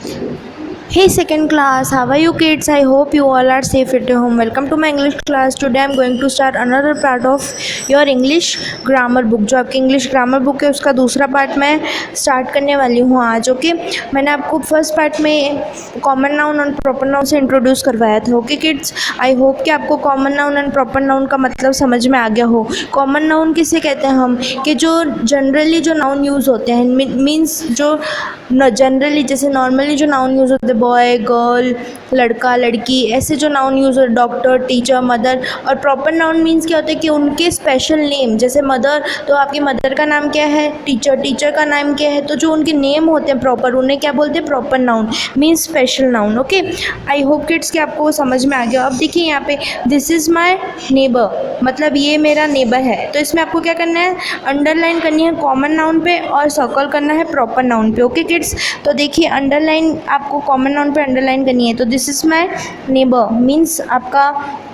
Hey second class, how are you kids? I hope you all are safe at your home. Welcome to my English class. Today I am going to start another part of your English grammar book. जो आपकी English grammar book है उसका दूसरा part मैं start करने वाली हूँ आज. ओके, मैंने आपको फर्स्ट पार्ट में कॉमन नाउन और प्रॉपर नाउन से इंट्रोड्यूस करवाया था. ओके किड्स, आई होप कि आपको common noun and proper noun का मतलब समझ में आ गया हो. कॉमन नाउन किसे कहते हैं हम, कि जो जनरली जो नाउन यूज़ होते हैं, मीन्स जो जनरली जैसे नॉर्मली जो नाउन यूज़ होते हैं, बॉय गर्ल, लड़का लड़की, ऐसे जो नाउन यूज़ होते, डॉक्टर टीचर मदर. और प्रॉपर नाउन मीन्स क्या होता है कि उनके स्पेशल नेम, जैसे मदर तो आपकी मदर का नाम क्या है, टीचर टीचर का नाम क्या है, तो जो उनके नेम होते हैं प्रॉपर, उन्हें क्या बोलते हैं, proper noun means special noun. Okay, I hope kids कि आपको वो समझ में आ गया. अब देखिए यहाँ पे दिस इज़ माई नेबर, मतलब ये मेरा नेबर है. तो इसमें आपको क्या करना है, अंडरलाइन करनी है कॉमन नाउन पे और सर्कल करना है प्रॉपर नाउन पे. ओके किड्स, तो देखिए अंडरलाइन आपको कॉमन नाउन पे अंडरलाइन करनी है. तो this is my neighbour means आपका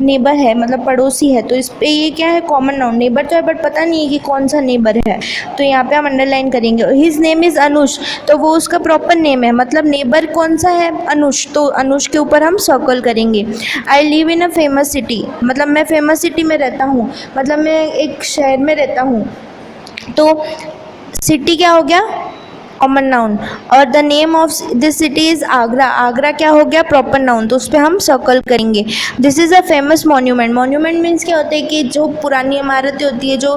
नेबर है, मतलब पड़ोसी है. तो इस पे ये क्या है, कॉमन नाउन. नेबर तो है बट पता नहीं है कि कौन सा नेबर है, तो यहाँ पे हम अंडरलाइन करेंगे. हिज नेम इज़ अनुष, तो वो उसका प्रॉपर नेम है, मतलब नेबर कौन सा है, अनुष. तो अनुष के ऊपर हम सर्कल करेंगे. I live in a famous city, मतलब मैं फेमस सिटी में रहता हूँ, मतलब मैं एक शहर में रहता हूँ. तो सिटी क्या हो गया, कॉमन नाउन. और the name of this city is Agra, Agra क्या हो गया, प्रॉपर नाउन. तो उस पर हम सर्कल करेंगे. This is a famous monument, monument means क्या होता है कि जो पुरानी इमारतें होती है, जो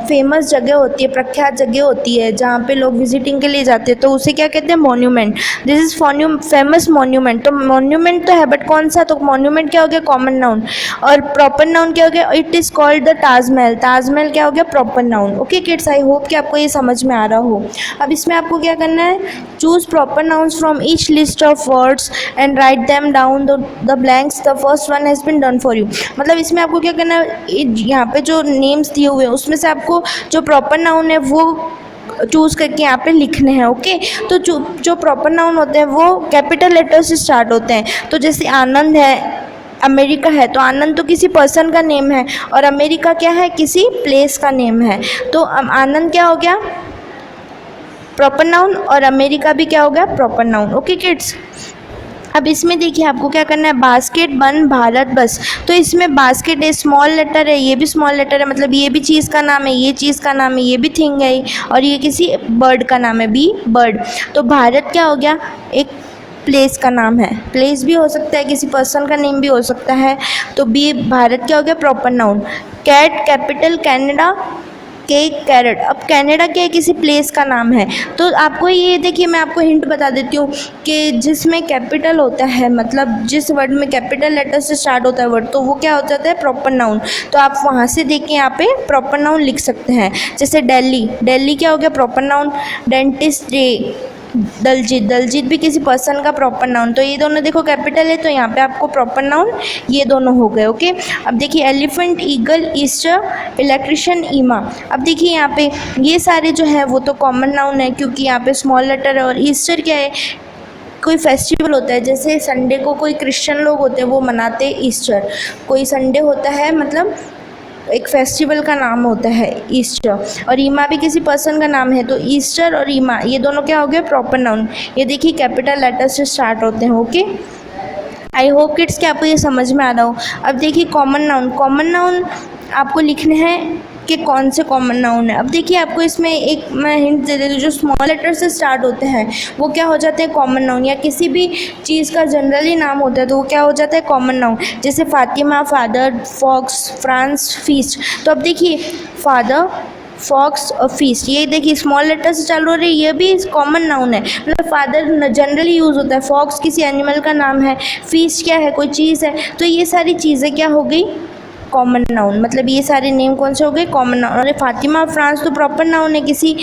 फेमस जगह होती है, प्रख्यात जगह होती है जहाँ पे लोग विजिटिंग के लिए जाते हैं, तो उसे क्या कहते हैं, monument. This is famous monument. तो मॉन्यूमेंट तो है बट कौन सा, तो मॉन्यूमेंट क्या हो गया, कॉमन नाउन. और प्रॉपर नाउन क्या हो गया, it is called the Taj Mahal, Taj Mahal क्या हो गया, proper noun. Okay kids, I hope कि आपको ये समझ में आ रहा हो. अब इसमें आपको क्या करना है, choose proper nouns from each list of words and write them down the blanks. The first one has been done for you. मतलब इसमें आपको क्या करना है, यहाँ पे जो नेम्स दिए हुए हैं उसमें से आपको जो प्रॉपर नाउन है वो चूज़ करके यहाँ पे लिखने हैं. ओके, तो जो प्रॉपर नाउन होते हैं वो कैपिटल लेटर से स्टार्ट होते हैं. तो जैसे आनंद है, अमेरिका है, तो आनंद तो किसी पर्सन का नेम है और अमेरिका क्या है, किसी प्लेस का नेम है. तो आनंद क्या हो गया, प्रॉपर नाउन, और अमेरिका भी क्या हो गया, प्रॉपर नाउन. ओके किड्स, अब इसमें देखिए आपको क्या करना है, बास्केट बन भारत बस. तो इसमें बास्केट है, स्मॉल लेटर है, ये भी स्मॉल लेटर है, मतलब ये भी चीज़ का नाम है, ये चीज़ का नाम है, ये भी थिंग है, और ये किसी बर्ड का नाम है, बी बर्ड. तो भारत क्या हो गया, एक प्लेस का नाम है, प्लेस भी हो सकता है, किसी पर्सन का नेम भी हो सकता है. तो बी भारत क्या हो गया, proper noun. Cat capital Canada, cake carrot. अब कनाडा क्या है, किसी प्लेस का नाम है. तो आपको ये देखिए, मैं आपको हिंट बता देती हूँ कि जिसमें कैपिटल होता है, मतलब जिस वर्ड में कैपिटल लेटर से स्टार्ट होता है वर्ड, तो वो क्या हो जाता है, प्रॉपर नाउन. तो आप वहाँ से देख के यहाँ पे प्रॉपर नाउन लिख सकते हैं. जैसे दिल्ली, दिल्ली क्या हो गया, proper noun. Dentist day, Daljeet, Daljeet भी किसी पर्सन का प्रॉपर नाउन. तो ये दोनों देखो कैपिटल है, तो यहाँ पे आपको प्रॉपर नाउन ये दोनों हो गए. ओके, अब देखिए एलिफेंट, ईगल, ईस्टर, इलेक्ट्रिशियन, ईमा. अब देखिए यहाँ पे ये सारे जो है वो तो कॉमन नाउन है, क्योंकि यहाँ पे स्मॉल लेटर है. और ईस्टर क्या है, कोई फेस्टिवल होता है, जैसे संडे को कोई क्रिश्चियन लोग होते हैं वो मनाते हैं ईस्टर. कोई संडे होता है, मतलब एक फेस्टिवल का नाम होता है ईस्टर. और ईमा भी किसी पर्सन का नाम है. तो ईस्टर और ईमा ये दोनों क्या हो गए, प्रॉपर नाउन. ये देखिए कैपिटल लेटर से स्टार्ट होते हैं. ओके, आई होप किड्स कि आपको ये समझ में आ रहा हो. अब देखिए कॉमन नाउन, कॉमन नाउन आपको लिखने हैं कि कौन से कॉमन नाउन है. अब देखिए आपको इसमें एक मैं हिंट दे देती हूँ, जो स्मॉल लेटर से स्टार्ट होते हैं वो क्या हो जाते हैं, कॉमन नाउन. या किसी भी चीज़ का जनरली नाम होता है तो वो क्या हो जाता है, कॉमन नाउन. जैसे Fatima, father, fox, France, feast. तो अब देखिए फादर, फॉक्स और फीस्ट, ये देखिए स्मॉल लेटर से चालू हो रही है, ये भी कॉमन नाउन है. मतलब फादर जनरली यूज़ होता है, फॉक्स किसी एनिमल का नाम है, फीस्ट क्या है, कोई चीज़ है. तो ये सारी चीज़ें क्या हो गई, कॉमन नाउन. मतलब ये सारे नेम कौन से हो गए, कॉमन नाउन. और फातिमा, फ्रांस तो प्रॉपर नाउन है, किसी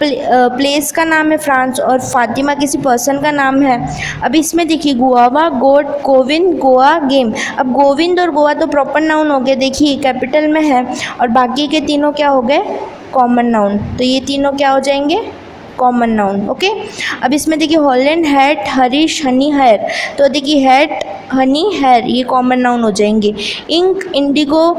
प्लेस का नाम है फ्रांस, और फातिमा किसी पर्सन का नाम है. अब इसमें देखिए गुआवा, गोट, गोविंद, गोवा, गेम. अब गोविंद और गोवा तो प्रॉपर नाउन हो गए, देखिए कैपिटल में है. और बाकी के तीनों क्या हो गए, कॉमन नाउन. तो ये तीनों क्या हो जाएंगे, कॉमन नाउन. ओके, अब इसमें देखिए Holland, hat, Harish, honey, hair. तो देखिए हैट, हनी, हेयर ये कॉमन नाउन हो जाएंगे. Ink, indigo,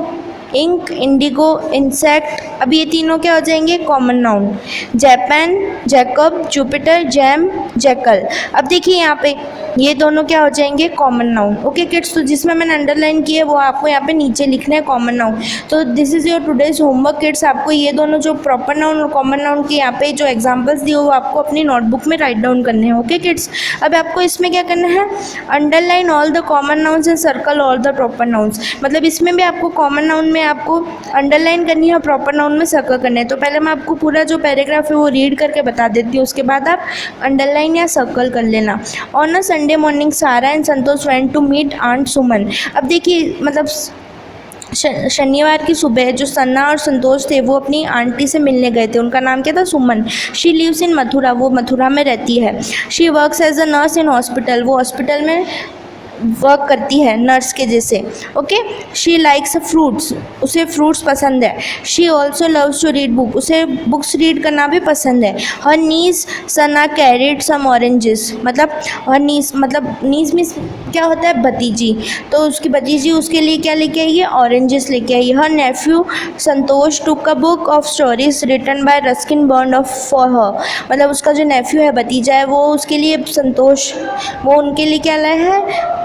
ink, indigo, insect. अब ये तीनों क्या हो जाएंगे? Common noun. Japan, Jacob, Jupiter, jam, jackal. अब देखिए यहाँ पे ये दोनों क्या हो जाएंगे? Common noun. ओके किड्स, तो जिसमें मैंने अंडरलाइन किया है वो आपको यहाँ पे नीचे लिखना है कॉमन नाउन। तो this is your today's homework kids. आपको ये दोनों जो प्रॉपर नाउन और कॉमन नाउन के यहाँ पे जो एग्जांपल्स दिए वो आपको अपनी नोटबुक में राइट डाउन करने हैं। ओके किड्स, अब आपको इसमें क्या करना है? Underline all the common nouns and circle all the proper nouns. मतलब इसमें भी आपको कॉमन नाउन में आपको अंडरलाइन करनी है और प्रॉपर नाउन में सर्कल करना है। तो पहले मैं आपको पूरा जो पैराग्राफ है वो रीड करके बता देती हूँ, उसके बाद आप अंडरलाइन या सर्कल कर लेना। On a Sunday morning Sara and Santosh went to meet aunt Suman. अब देखिए मतलब शनिवार की सुबह जो सन्ना और संतोष थे वो अपनी आंटी से मिलने गए थे। उनका नाम क्या था? Suman. She lives in Mathura, वो मथुरा में रहती है। She works as a nurse in hospital, वो हॉस्पिटल में वर्क करती है नर्स के जैसे। ओके, शी लाइक्स फ्रूट्स, उसे फ्रूट्स पसंद है। She also loves to read book, उसे बुक्स रीड करना भी पसंद है। हर नीस सना कैरिड सम ऑरेंजेस, मतलब हर नीस मतलब नीस मीन्स क्या होता है? भतीजी। तो उसकी भतीजी उसके लिए क्या लेके आई है? ऑरेंजेस लेके आई है। Her nephew Santosh took a book of stories written by Ruskin Bond of for her, मतलब उसका जो नेफ्यू है, भतीजा है, वो उसके लिए संतोष वो उनके लिए क्या लाया है?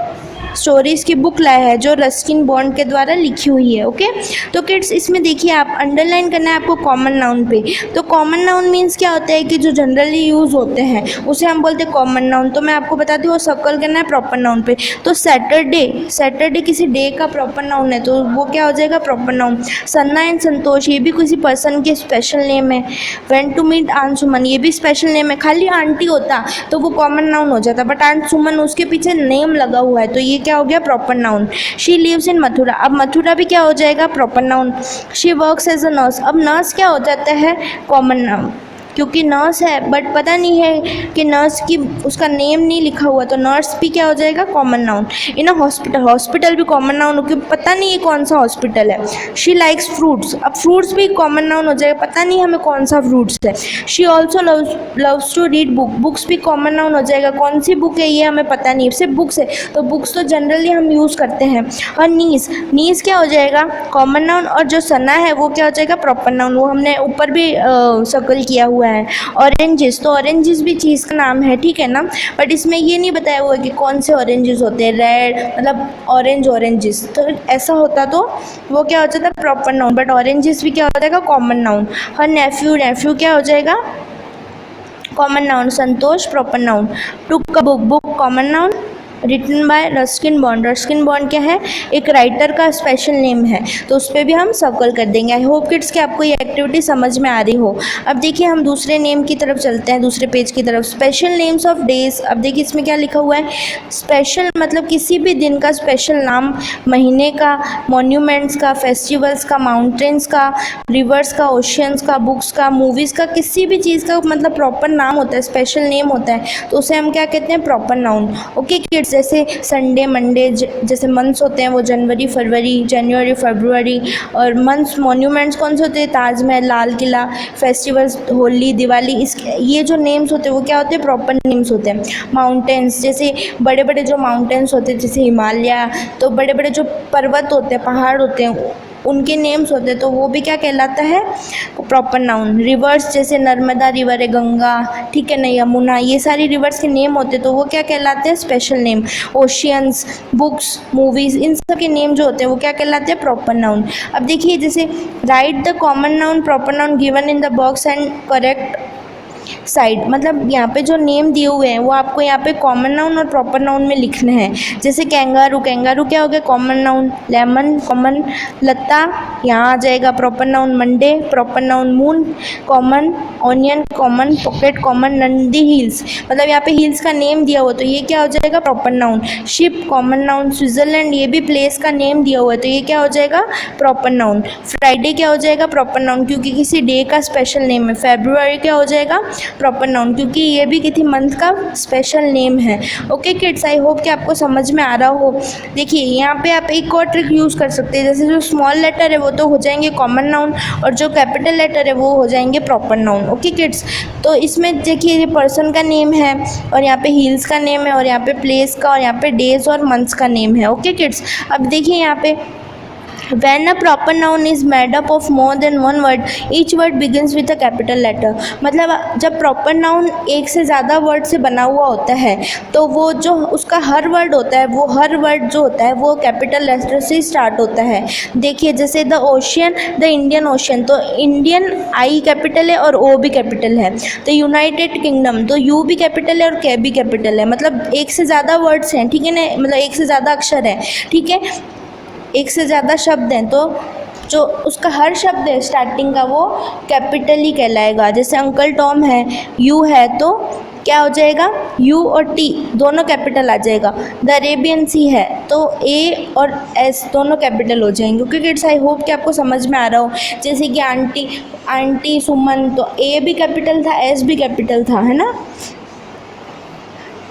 स्टोरीज़ की बुक लाया है जो रस्किन बॉन्ड के द्वारा लिखी हुई है। ओके, तो किड्स इसमें देखिए आप अंडरलाइन करना है आपको कॉमन नाउन पे। तो कॉमन नाउन मीन्स क्या होता है कि जो जनरली यूज़ होते हैं उसे हम बोलते हैं कॉमन नाउन। तो मैं आपको बताती हूँ, सर्कल करना है प्रॉपर नाउन पे। तो सैटरडे, सैटरडे किसी डे का प्रॉपर नाउन है तो वो क्या हो जाएगा? Proper noun. सन्ना एंड संतोष, ये भी किसी पर्सन के स्पेशल नेम है। वेंट टू मीट आंट सुमन, ये भी स्पेशल नेम है। खाली आंटी होता तो वो कॉमन नाउन हो जाता, बट आंट सुमन उसके पीछे नेम लगा हुआ है तो ये क्या हो गया? Proper noun. She lives in Mathura, अब मथुरा भी क्या हो जाएगा? Proper noun. She works as a nurse, अब नर्स क्या हो जाता है? कॉमन नाउन, क्योंकि नर्स है बट पता नहीं है कि नर्स की उसका नेम नहीं लिखा हुआ तो नर्स भी क्या हो जाएगा? Common noun. In a hospital, hospital भी कॉमन नाउन क्योंकि पता नहीं है कौन सा हॉस्पिटल है। शी लाइक्स फ्रूट्स, अब फ्रूट्स भी कॉमन नाउन हो जाएगा, पता नहीं हमें कौन सा फ्रूट्स है। She also loves to read book, books भी कॉमन नाउन हो जाएगा, कौन सी बुक है ये हमें पता नहीं, सिर्फ बुक्स है तो बुक्स तो जनरली हम यूज़ करते हैं। और नीस, नीस क्या हो जाएगा? Common noun. और जो सना है वो क्या हो जाएगा? प्रॉपर नाउन, वो हमने ऊपर भी सर्कल किया हुआ है। ऑरेंजेस, तो ऑरेंजेस भी चीज़ का नाम है, ठीक है ना, बट इसमें ये नहीं बताया हुआ कि कौन से ऑरेंजेस होते हैं, रेड मतलब ऑरेंज ऑरेंजेस, तो ऐसा होता तो वो क्या हो जाता? प्रॉपर नाउन, बट ऑरेंजेस भी क्या हो जाएगा? Common noun. Her nephew, nephew क्या हो जाएगा? Common noun. Santosh proper noun. Took a book, book common noun. Written by Ruskin Bond, Ruskin Bond क्या है? एक राइटर का स्पेशल नेम है तो उस पर भी हम सर्कल कर देंगे। आई होप किड्स कि आपको ये एक्टिविटी समझ में आ रही हो। अब देखिए हम दूसरे नेम की तरफ चलते हैं, दूसरे पेज की तरफ। स्पेशल नेम्स ऑफ डेज, अब देखिए इसमें क्या लिखा हुआ है? स्पेशल मतलब किसी भी दिन का स्पेशल नाम, महीने का, मॉन्यूमेंट्स का, फेस्टिवल्स का, माउंटेन्स का, रिवर्स का, ओशियंस का, बुक्स का, मूवीज़ का, किसी भी चीज़ का मतलब प्रॉपर नाम होता है, स्पेशल नेम होता है तो उसे हम क्या कहते हैं? Proper noun. ओके किड्स, जैसे संडे, मंडे, जैसे मंथ्स होते हैं वो जनवरी, फरवरी, जनवरी, फरवरी। और मंथ्स, मॉन्यूमेंट्स कौन से होते हैं? ताजमहल, लाल किला। फेस्टिवल्स, होली, दिवाली, इस ये जो नेम्स होते हैं वो क्या होते हैं? प्रॉपर नेम्स होते हैं। माउंटेन्स, जैसे बड़े बड़े जो माउंटेन्स होते हैं जैसे हिमालय, तो बड़े बड़े जो पर्वत होते हैं, पहाड़ होते हैं, उनके नेम्स होते हैं तो वो भी क्या कहलाता है? Proper noun. रिवर्स, जैसे नर्मदा रिवर है, गंगा, ठीक है ना, यमुना, ये सारी रिवर्स के नेम होते हैं तो वो क्या कहलाते हैं? Special name. Oceans, books, movies, इन सब के नेम जो होते हैं वो क्या कहलाते हैं? Proper noun. अब देखिए जैसे right the common noun proper noun given in the box and correct side, मतलब यहाँ पे जो नेम दिए हुए हैं वो आपको यहाँ पे कॉमन नाउन और प्रॉपर नाउन में लिखने हैं। जैसे कैंगारू, कैंगारू क्या हो गया? Common noun. Lemon common. Lata यहाँ आ जाएगा proper noun. Monday proper noun. Moon common. Onion common. Pocket common. Nandi Hills, मतलब यहाँ पे हिल्स का नेम दिया हुआ तो ये क्या हो जाएगा? Proper noun. Ship common noun. Switzerland, ये भी प्लेस का नेम दिया हुआ है तो ये क्या हो जाएगा? Proper noun. फ्राइडे क्या हो जाएगा? प्रॉपर नाउन, क्योंकि किसी डे का स्पेशल नेम है। फेब्रुअरी क्या हो जाएगा? प्रॉपर नाउन, क्योंकि ये भी किसी मंथ का स्पेशल नेम है। ओके किड्स, आई होप कि आपको समझ में आ रहा हो। देखिए यहाँ पे आप एक और ट्रिक यूज़ कर सकते हैं, जैसे जो स्मॉल लेटर है वो तो हो जाएंगे कॉमन नाउन और जो कैपिटल लेटर है वो हो जाएंगे प्रॉपर नाउन। ओके किड्स, तो इसमें देखिए ये पर्सन का नेम है और यहाँ पे हिल्स का नेम है और यहाँ पे प्लेस का और यहाँ पे डेज और मंथ्स का नेम है। ओके किड्स, अब देखिए यहाँ पे When a proper noun is made up of more than one word, each word begins with a capital letter. मतलब जब proper noun एक से ज़्यादा word से बना हुआ होता है तो वो जो उसका हर word होता है, वो हर word जो होता है वो capital letter से start होता है. देखिए जैसे the ocean, the Indian Ocean, तो Indian I कैपिटल है और O भी कैपिटल है. तो यूनाइटेड किंगडम, तो U भी कैपिटल है और K भी कैपिटल है. मतलब एक से ज़्यादा वर्ड्स हैं, ठीक है ना, मतलब एक से ज़्यादा अक्षर है, ठीक है, एक से ज़्यादा शब्द हैं, तो जो उसका हर शब्द है स्टार्टिंग का वो कैपिटल ही कहलाएगा. जैसे अंकल टॉम है, यू है, तो क्या हो जाएगा, यू और टी दोनों कैपिटल आ जाएगा. द अरेबियन सी है तो ए और एस दोनों कैपिटल हो जाएंगे. ओके किड्स, आई होप कि आपको समझ में आ रहा हो. जैसे कि आंटी सुमन, तो ए भी कैपिटल था, एस भी कैपिटल था, है ना.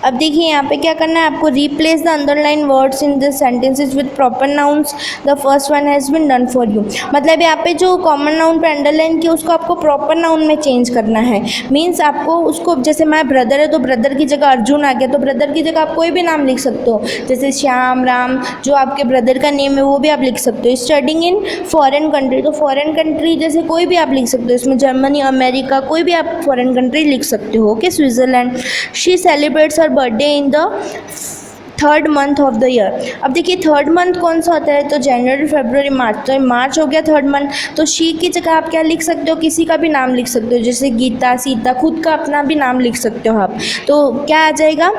अब देखिए यहाँ पे क्या करना है आपको, replace the underline words in this sentences with proper nouns. The first one has been done for you. मतलब यहाँ पे जो कॉमन नाउन पे अंडरलाइन किया उसको आपको प्रॉपर नाउन में चेंज करना है. मीन्स आपको उसको, जैसे माय ब्रदर है तो ब्रदर की जगह अर्जुन आ गया, तो ब्रदर की जगह आप कोई भी नाम लिख सकते हो. जैसे श्याम, राम, जो आपके ब्रदर का नेम है वो भी आप लिख सकते हो. स्टडिंग इन फॉरेन कंट्री, तो फॉरेन कंट्री जैसे कोई भी आप लिख सकते हो. इसमें जर्मनी, अमेरिका, कोई भी आप फॉरेन कंट्री लिख सकते हो. Okay, Switzerland. She celebrates her birthday in the third month of the year. अब देखिए थर्ड मंथ कौन सा होता है, तो जनवरी, फरवरी, मार्च, तो मार्च हो गया थर्ड मंथ. तो शी की जगह आप क्या लिख सकते हो, किसी का भी नाम लिख सकते हो. जैसे गीता, सीता, खुद का अपना भी नाम लिख सकते हो आप. तो क्या आ जाएगा,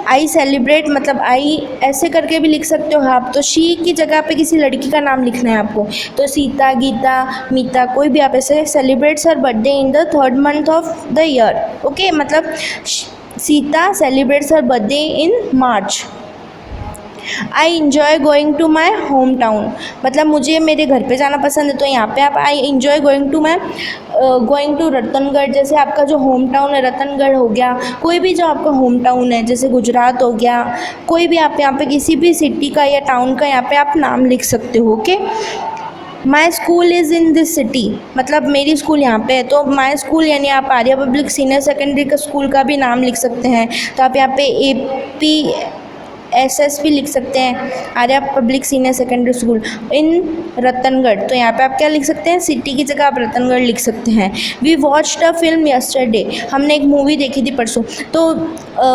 आई सेलिब्रेट, मतलब आई ऐसे करके भी लिख सकते हो आप. तो शी की जगह पे किसी लड़की का नाम लिखना है आपको, तो सीता, गीता, मीता, कोई भी आप ऐसे. Celebrates her birthday in the third month of the year. Okay, मतलब Sita celebrates her birthday in March. I enjoy going to my home town, मतलब मुझे मेरे घर पे जाना पसंद है. तो यहाँ पे आप I enjoy going to Ratangarh. जैसे आपका जो होम टाउन है रतनगढ़ हो गया, कोई भी जो आपका होम टाउन है, जैसे गुजरात हो गया, कोई भी आप यहाँ पे किसी भी सिटी का या टाउन का यहाँ पे आप नाम लिख सकते हो. Okay, my school is in this city, मतलब मेरी स्कूल यहाँ पे है, तो माई स्कूल यानी आप आर्या पब्लिक सीनियर सेकेंडरी का स्कूल का भी नाम लिख सकते हैं. तो आप यहाँ पे APSS भी लिख सकते हैं, Arya public senior secondary school इन रतनगढ़. तो यहाँ पे आप क्या लिख सकते हैं, सिटी की जगह आप रतनगढ़ लिख सकते हैं. We watched a film yesterday, हमने एक मूवी देखी थी परसों. तो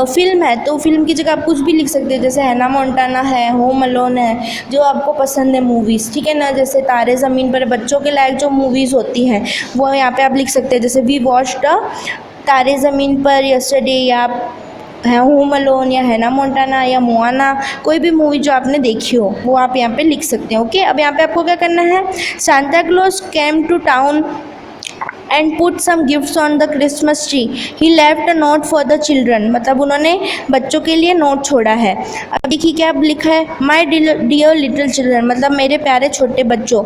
फिल्म है तो फिल्म की जगह आप कुछ भी लिख सकते हैं. जैसे हैना मोंटाना है, होम अलोन है, जो आपको पसंद है मूवीज़, ठीक है ना. जैसे तारे ज़मीन पर, बच्चों के लायक जो मूवीज़ होती हैं वो यहाँ पे आप लिख सकते हैं. जैसे वी वॉच्ड अ तारे ज़मीन पर यस्टरडे, या है होम अलोन, या हैना मोंटाना, या मोआना, कोई भी मूवी जो आपने देखी हो वो आप यहाँ पे लिख सकते हैं. ओके, अब यहाँ पे आपको क्या करना है, Santa Claus came to town and put some gifts on the Christmas tree. He left a note for the children, मतलब उन्होंने बच्चों के लिए नोट छोड़ा है. अब देखिए क्या लिखा है, माई डियर लिटिल चिल्ड्रन, मतलब मेरे प्यारे छोटे बच्चों.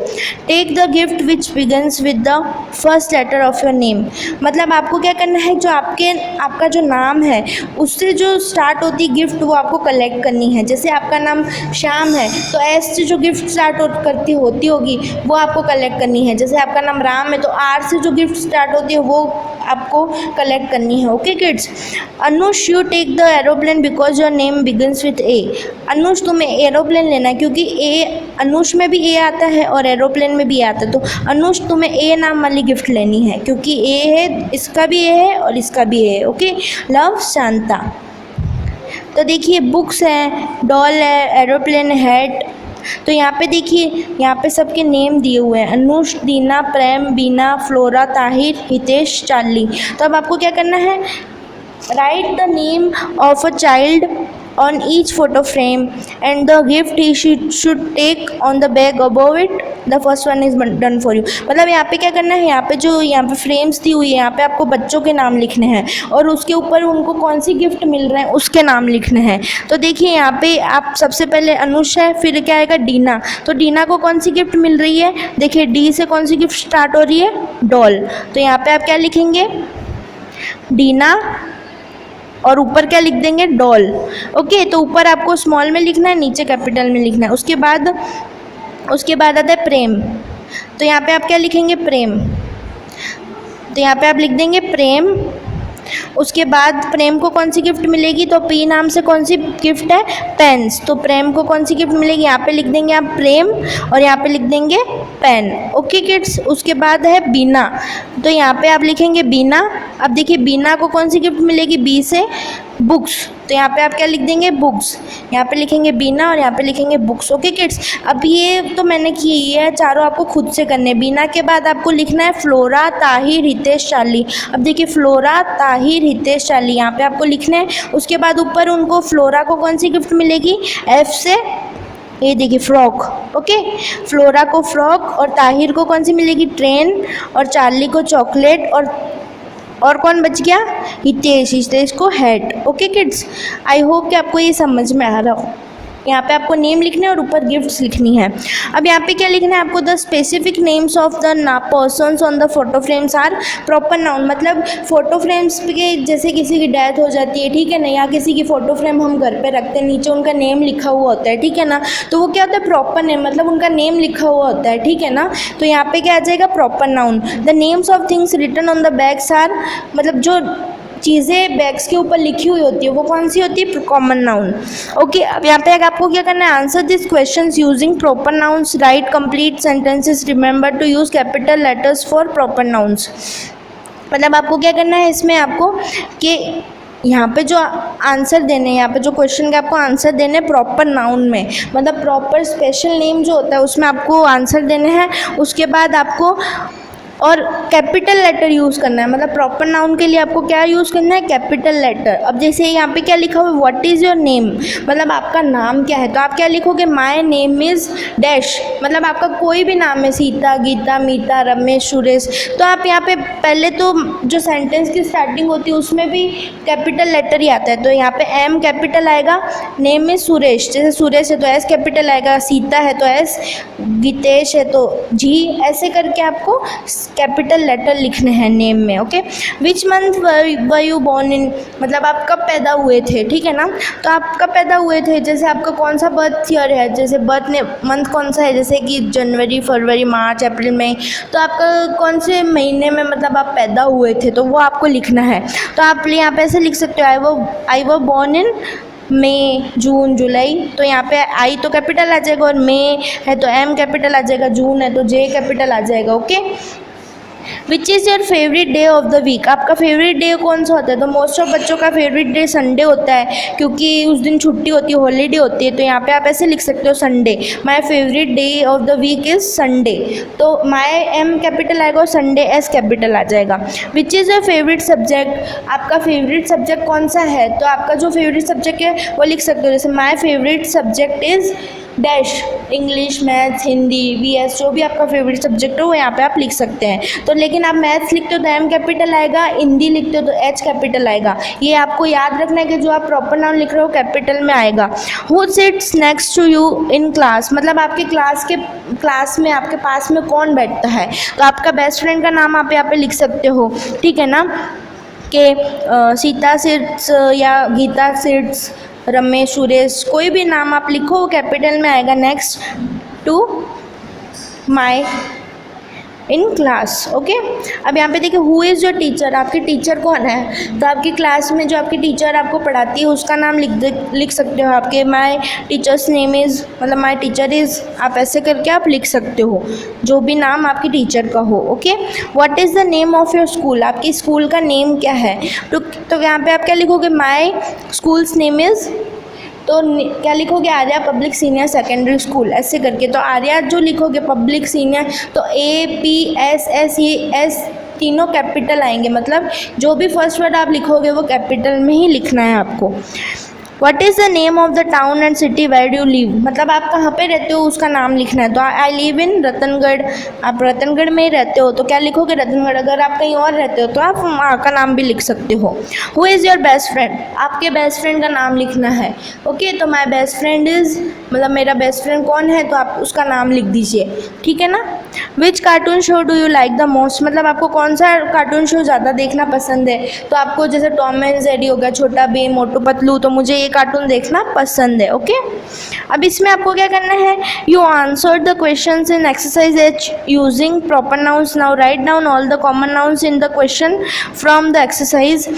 Take the gift which begins with the first letter of your name, मतलब आपको क्या करना है, जो आपका जो नाम है उससे जो स्टार्ट होती गिफ्ट वो आपको कलेक्ट करनी है. जैसे आपका नाम श्याम है तो एस से जो गिफ्ट स्टार्ट होती होगी वो आपको कलेक्ट करनी है. जैसे आपका नाम राम है तो आर से जो गिफ्ट स्टार्ट होती है वो आपको कलेक्ट करनी है. Okay kids, Anush you take the aeroplane because your name begins with A. Anush तुम्हें एरोप्लेन लेना है क्योंकि अनुष में भी ए आता है और एरोप्लेन में भी ए आता है. तो अनुष तुम्हें ए नाम वाली गिफ्ट लेनी है क्योंकि ए है, इसका भी ए है और इसका भी ए है. Okay, love Shanta. तो देखिए बुक्स हैं, डॉल है, एरोप्लेन, हैट. तो यहाँ पे देखिए यहाँ पे सबके नेम दिए हुए हैं, अनुष, दीना, प्रेम, बीना, फ्लोरा, ताहिर, हितेश, चार्ली. तो अब आपको क्या करना है, right the name of a child on each photo frame and the gift he should take on the bag above it. The first one is done for you. मतलब यहाँ पे क्या करना है, यहाँ पे फ्रेम्स दी हुई है, यहाँ पे आपको बच्चों के नाम लिखने हैं और उसके ऊपर उनको कौन सी गिफ्ट मिल रहे हैं उसके नाम लिखने हैं. तो देखिए यहाँ पे आप सबसे पहले अनुष है, फिर क्या आएगा डीना. तो डीना को कौन सी गिफ्ट मिल रही है, देखिए डी से कौन सी गिफ्ट स्टार्ट हो रही है, डॉल. तो यहाँ पे आप क्या लिखेंगे, डीना, और ऊपर क्या लिख देंगे, डॉल. ओके, तो ऊपर आपको स्मॉल में लिखना है, नीचे कैपिटल में लिखना है. उसके बाद आता है प्रेम. तो यहाँ पे आप क्या लिखेंगे, प्रेम. तो यहाँ पे आप लिख देंगे प्रेम. उसके बाद प्रेम को कौन सी गिफ्ट मिलेगी, तो पी नाम से कौन सी गिफ्ट है, पेन्स। तो प्रेम को कौन सी गिफ्ट मिलेगी, यहाँ पे लिख देंगे आप प्रेम और यहाँ पे लिख देंगे पेन। ओके किड्स, उसके बाद है बीना, तो यहाँ पे आप लिखेंगे बीना। अब देखिए बीना को कौन सी गिफ्ट मिलेगी, बी से बुक्स, तो यहाँ पे आप क्या लिख देंगे, बुक्स। यहाँ पे लिखेंगे बीना और यहाँ पे लिखेंगे बुक्स। ओके किड्स, अब ये तो मैंने की है, चारों आपको खुद से करने। बीना के बाद आपको लिखना है फ्लोरा, ताहिर, हितेश, शाली। अब देखिए फ्लोरा, ताहिर, हितेश, शाली यहाँ पे आपको लिखना है। उसके बाद ऊपर उनको फ्लोरा को कौन सी गिफ्ट मिलेगी, एफ से, ये देखिए फ्रॉक। ओके, फ्लोरा को फ्रॉक और ताहिर को कौन सी मिलेगी, ट्रेन, और चार्ली को चॉकलेट, और कौन बच गया, हितेश, हितेश को hat. Okay kids, I hope कि आपको ये समझ में आ रहा हो। यहाँ पे आपको नेम लिखना है और ऊपर गिफ्ट्स लिखनी है। अब यहाँ पे क्या लिखना है आपको, the specific names of the persons on the photo frames are proper noun. मतलब फोटो फ्रेम्स के जैसे किसी की डेथ हो जाती है, ठीक है ना, या किसी की फ़ोटो फ्रेम हम घर पे रखते हैं, नीचे उनका नेम लिखा हुआ होता है, ठीक है ना, तो वो क्या होता है, प्रॉपर नेम, मतलब उनका नेम लिखा हुआ होता है, ठीक है ना। तो यहाँ पे क्या आ जाएगा, proper noun. The names of things written on the bags are, मतलब जो चीज़ें बैग्स के ऊपर लिखी हुई होती है वो कौन सी होती है, कॉमन नाउन। ओके, अब यहाँ पे आपको क्या करना है, answer this questions using proper nouns, write complete sentences, remember to use capital letters for proper nouns. मतलब आपको क्या करना है इसमें, आपको कि यहाँ पे जो आंसर देने हैं, यहाँ पे जो क्वेश्चन के आपको आंसर देने हैं प्रॉपर नाउन में, मतलब प्रॉपर स्पेशल नेम जो होता है उसमें आपको आंसर देने हैं। उसके बाद आपको और कैपिटल लेटर यूज़ करना है, मतलब प्रॉपर नाउन के लिए आपको क्या यूज़ करना है, कैपिटल लेटर। अब जैसे यहाँ पे क्या लिखा हुआ है, व्हाट इज़ योर नेम, मतलब आपका नाम क्या है, तो आप क्या लिखोगे, माय नेम इज़ डैश, मतलब आपका कोई भी नाम है, सीता, गीता, मीता, रमेश, सुरेश। तो आप यहाँ पे पहले तो जो सेंटेंस की स्टार्टिंग होती है उसमें भी कैपिटल लेटर ही आता है, तो यहाँ पे एम कैपिटल आएगा, नेम इज़ सुरेश, जैसे सुरेश है तो एस कैपिटल आएगा, सीता है तो एस, गीतेश है तो जी, ऐसे करके आपको कैपिटल लेटर लिखने हैं नेम में। Okay, which month were you born in, मतलब आप कब पैदा हुए थे, ठीक है ना, तो आप कब पैदा हुए थे, जैसे आपका कौन सा बर्थ ईयर है, जैसे बर्थ ने मंथ कौन सा है, जैसे कि जनवरी, फरवरी, मार्च, अप्रैल, मई, तो आपका कौन से महीने में मतलब आप पैदा हुए थे, तो वो आपको लिखना है। तो आप यहाँ पे ऐसे लिख सकते हो, आई वर बॉर्न इन मई, जून, जुलाई, तो यहाँ पे आई तो कैपिटल आ जाएगा, और मई है तो एम कैपिटल आ जाएगा, जून है तो जे कैपिटल आ जाएगा। Okay, which is your favourite day of the week, आपका फेवरेट डे कौन सा होता है, तो मोस्ट ऑफ बच्चों का फेवरेट डे संडे होता है, क्योंकि उस दिन छुट्टी होती है, हॉलीडे होती है, तो यहाँ पे आप ऐसे लिख सकते हो Sunday, my favourite day of the week is Sunday, तो माय एम कैपिटल आएगा और संडे एस कैपिटल आ जाएगा। Which is your favourite subject, आपका फेवरेट सब्जेक्ट कौन सा है, तो आपका जो फेवरेट सब्जेक्ट है वो लिख सकते हो, जैसे my favourite subject is dash, English, maths, Hindi, EVS, जो भी आपका फेवरेट सब्जेक्ट हो वो यहाँ पे आप लिख सकते हैं। तो लेकिन आप मैथ्स लिखते हो तो एम कैपिटल आएगा, हिंदी लिखते हो तो एच कैपिटल आएगा, ये आपको याद रखना है कि जो आप प्रॉपर नाउन लिख रहे हो कैपिटल में आएगा। Who sits next to you in class, मतलब आपके क्लास में आपके पास में कौन बैठता है, तो आपका बेस्ट फ्रेंड का नाम आप यहाँ पे लिख सकते हो, ठीक है ना, कि सीता सिट्स या गीता सिट्स, रमेश, सुरेश, कोई भी नाम आप लिखो कैपिटल में आएगा। Next to my in class. Okay, अब यहाँ पे देखिए हु इज़ योर टीचर, आपके टीचर कौन है, तो आपकी क्लास में जो आपकी टीचर आपको पढ़ाती है उसका नाम लिख सकते हो आपके, माय टीचर्स नेम इज़, मतलब माय टीचर इज़, आप ऐसे करके आप लिख सकते हो जो भी नाम आपकी टीचर का हो। Okay, what is the name of your school, आपकी स्कूल का नेम क्या है, तो यहाँ पे आप क्या लिखोगे, माय स्कूल्स नेम इज़, तो क्या लिखोगे, Arya public senior secondary school, ऐसे करके। तो आर्या जो लिखोगे पब्लिक सीनियर, तो A P S S E S तीनों कैपिटल आएंगे, मतलब जो भी फर्स्ट वर्ड आप लिखोगे वो कैपिटल में ही लिखना है आपको। What is the name of the town and city where you live, मतलब आप कहाँ पे रहते हो उसका नाम लिखना है, तो आई लिव इन रतनगढ़, आप रतनगढ़ में ही रहते हो तो क्या लिखोगे, रतनगढ़। अगर आप कहीं और रहते हो तो आप वहाँ का नाम भी लिख सकते हो। Who is your best friend, आपके बेस्ट फ्रेंड का नाम लिखना है। ओके, तो माई बेस्ट फ्रेंड इज़, मतलब मेरा बेस्ट फ्रेंड कौन है, तो आप उसका नाम लिख दीजिए, ठीक है ना। Which cartoon show do you like the most, मतलब आपको कौन सा कार्टून शो ज़्यादा देखना पसंद है, तो आपको जैसे टॉम एंड जेरी हो गया, छोटा भीम, मोटू पतलू, तो मुझे ये कार्टून देखना पसंद है। ओके, अब इसमें आपको क्या करना है, you answer the questions in exercise H using proper nouns. Now write down all the common nouns in the question from the exercise.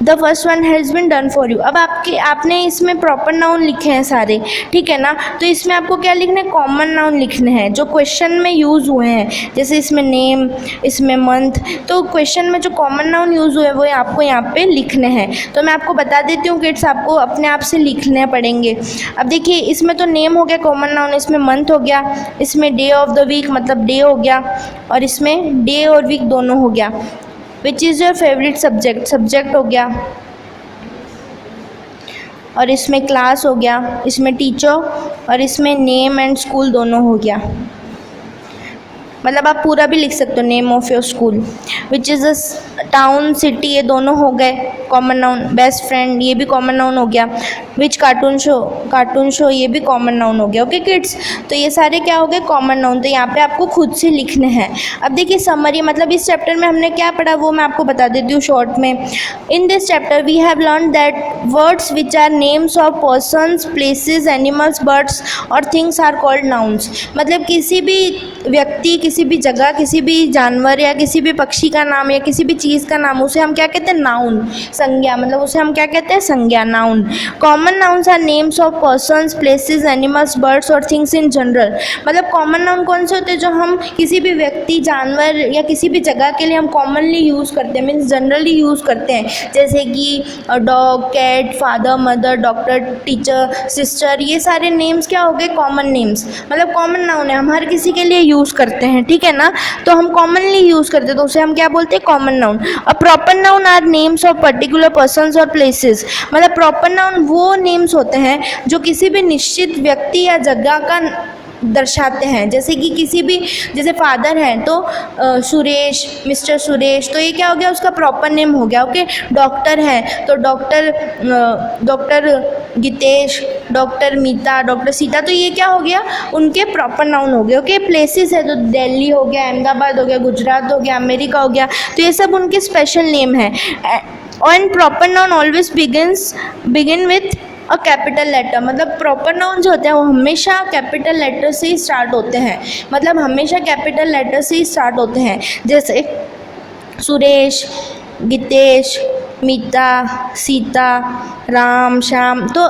The first one has been done for you. अब आपने इसमें proper noun लिखे हैं सारे, ठीक है ना, तो इसमें आपको क्या लिखना है, कॉमन नाउन लिखने हैं जो क्वेश्चन में यूज़ हुए हैं। जैसे इसमें नेम, इसमें मंथ, तो क्वेश्चन में जो कॉमन नाउन यूज़ हुए वो आपको यहाँ पे लिखने हैं। तो मैं आपको बता देती हूँ किड्स, आपको अपने आप से लिखने पड़ेंगे। अब देखिए, इसमें तो नेम हो गया कॉमन नाउन, इसमें मंथ हो गया, इसमें डे ऑफ द वीक मतलब डे हो गया, और इसमें डे और वीक दोनों हो गया। विच is your favourite subject, subject हो गया, और इसमें क्लास हो गया, इसमें टीचर, और इसमें नेम एंड स्कूल दोनों हो गया। मतलब आप पूरा भी लिख सकते हो, name of your school. Which is a town, city, ये दोनों हो गए कॉमन नाउन। बेस्ट फ्रेंड, ये भी कॉमन नाउन हो गया। विच कार्टून शो, ये भी कॉमन नाउन हो गया। ओके किड्स, तो ये सारे क्या हो गए, कॉमन नाउन। तो यहाँ पे आपको खुद से लिखने हैं। अब देखिए समरी, मतलब इस चैप्टर में हमने क्या पढ़ा वो मैं आपको बता देती हूँ शॉर्ट में। In this chapter we have learn that words which are names of persons, places, animals, birds और थिंग्स आर कॉल्ड नाउन्स। मतलब किसी भी व्यक्ति, किसी भी जगह, किसी भी जानवर या किसी भी पक्षी का नाम या किसी भी चीज़ का नाम, उसे हम क्या कहते हैं, नाउन, संज्ञा। मतलब उसे हम क्या कहते हैं, संज्ञा, noun. Common nouns are names of persons, places, animals, birds और थिंग्स इन जनरल। मतलब कॉमन नाउन कौन से होते हैं, जो हम किसी भी व्यक्ति, जानवर या किसी भी जगह के लिए हम कॉमनली यूज़ करते हैं, मीन्स जनरली यूज़ करते हैं। जैसे कि dog, cat, father, mother, doctor, teacher, sister, ये सारे नेम्स क्या हो गए, कॉमन नेम्स। मतलब कॉमन नाउन है, हम हर किसी के लिए यूज़ करते हैं, ठीक है ना, तो हम कॉमनली यूज़ करते हैं, तो उसे हम क्या बोलते हैं, कॉमन नाउन। अब proper noun are names of particular persons और प्लेसेस। मतलब प्रॉपर नाउन वो नेम्स होते हैं जो किसी भी निश्चित व्यक्ति या जगह का दर्शाते हैं। जैसे कि किसी भी, जैसे फादर हैं तो सुरेश, मिस्टर सुरेश, तो ये क्या हो गया, उसका प्रॉपर नेम हो गया। ओके, डॉक्टर है तो डॉक्टर गीतेश, डॉक्टर मीता, डॉक्टर सीता, तो ये क्या हो गया, उनके प्रॉपर नाउन हो गए। ओके, प्लेसेस है तो दिल्ली हो गया, अहमदाबाद हो गया, गुजरात हो गया, अमेरिका हो गया, तो ये सब उनके स्पेशल नेम है। And proper noun always begin with a capital letter. मतलब प्रॉपर नाउन जो होते हैं वो हमेशा कैपिटल लेटर से ही स्टार्ट होते हैं। मतलब हमेशा कैपिटल लेटर से ही स्टार्ट होते हैं। जैसे सुरेश, गीतेश, मीता, सीता, राम, श्याम, तो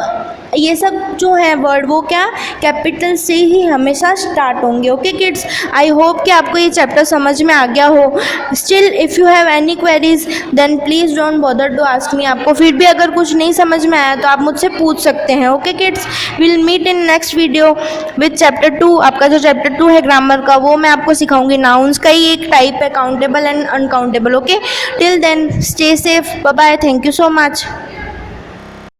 ये सब जो है वर्ड वो क्या कैपिटल से ही हमेशा स्टार्ट होंगे। ओके किड्स, आई होप कि आपको ये चैप्टर समझ में आ गया हो। Still if you have any queries then please don't bother to ask me. आपको फिर भी अगर कुछ नहीं समझ में आया तो आप मुझसे पूछ सकते हैं। Okay kids, will meet in next video with chapter 2। आपका जो चैप्टर 2 है ग्रामर का, वो मैं आपको सिखाऊंगी। नाउन्स का ही एक टाइप है, countable and uncountable. Okay, till then stay safe, bye bye, thank you so much.